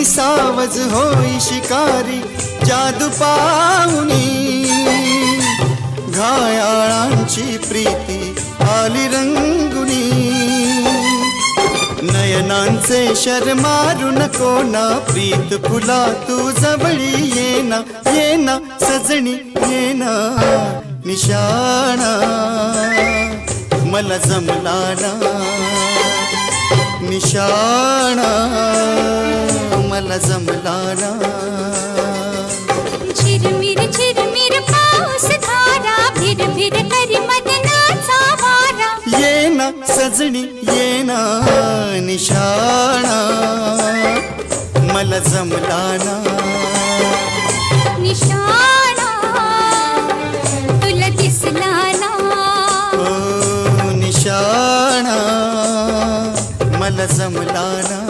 सावज होई शिकारी जादू पाहुनी घायाळांची प्रीती आली रंगुनी नयनांचे शर मारू नको ना प्रीत फुला तू जवळी येना येना सजणी येना निशाणा मला जमला ना निशाणा मला जमला ना झिरमिर पाऊस धारा भिर भिर करी मदनाचा वारा येना सजणी येना निशाणा मला जमला ना निशाणा तुला दिसला ना ओ निशाणा मला जमला ना